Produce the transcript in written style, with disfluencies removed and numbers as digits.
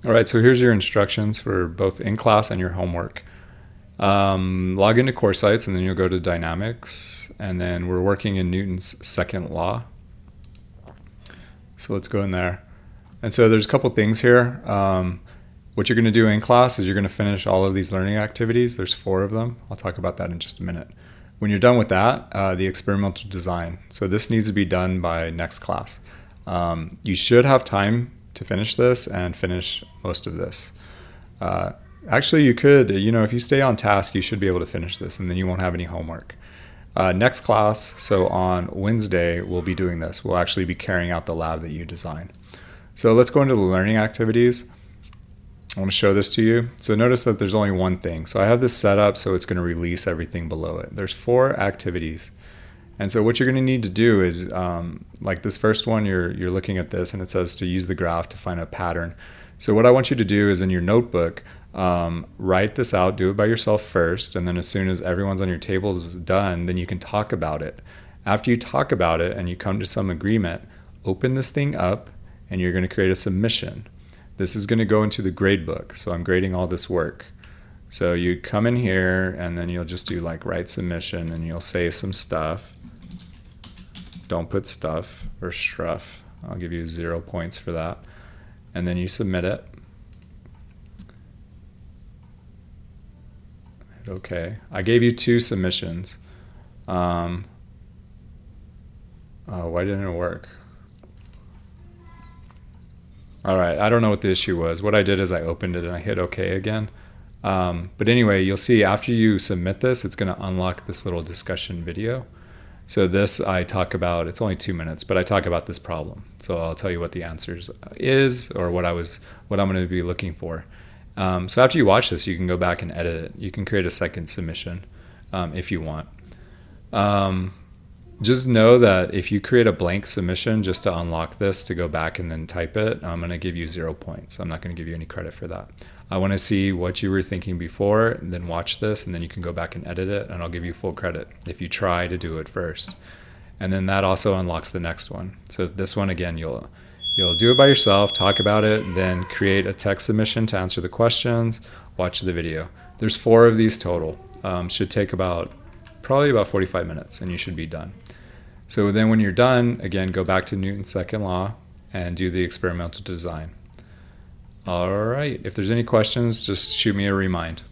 All right, so here's your instructions for both in class and your homework. Log into Core Sites, and then you'll go to Dynamics, and then we're working in Newton's second law. So let's go in there. And so there's a couple things here. What you're going to do in class is you're going to finish all of these learning activities. There's 4 of them. I'll talk about that in just a minute. When you're done with that, the experimental design. So this needs to be done by next class. You should have time to finish this and finish most of this. Actually, you could, if you stay on task, you should be able to finish this, and then you won't have any homework. Next class, so on Wednesday, we'll be doing this. We'll actually be carrying out the lab that you designed. So let's go into the learning activities. I want to show this to you. So notice that there's only one thing. So I have this set up so it's going to release everything below it. There's 4 activities. And so what you're going to need to do is, like this first one, you're looking at this and it says to use the graph to find a pattern. So what I want you to do is in your notebook, write this out, do it by yourself first, and then as soon as everyone's on your table is done, then you can talk about it. After you talk about it and you come to some agreement, open this thing up and you're going to create a submission. This is going to go into the grade book. So I'm grading all this work. So you come in here and then you'll just do like write submission and you'll say some stuff. Don't put stuff or struff. I'll give you 0 points for that. And then you submit it. Hit OK. I gave you 2 submissions. Why didn't it work? All right, I don't know what the issue was. What I did is I opened it and I hit OK again. But anyway, you'll see after you submit this, it's going to unlock this little discussion video. So this I talk about, it's only 2 minutes, but I talk about this problem. So I'll tell you what the answers is or what I'm going to be looking for. So after you watch this, you can go back and edit it. You can create a second submission if you want. Just know that if you create a blank submission just to unlock this to go back and then type it, I'm going to give you 0 points. I'm not going to give you any credit for that. I want to see what you were thinking before, and then watch this, and then you can go back and edit it, and I'll give you full credit if you try to do it first. And then that also unlocks the next one. So this one, again, you'll do it by yourself, talk about it, then create a text submission to answer the questions, watch the video. There's 4 of these total. Should take probably about 45 minutes, and you should be done. So then when you're done, again, go back to Newton's second law and do the experimental design. All right, if there's any questions, just shoot me a remind.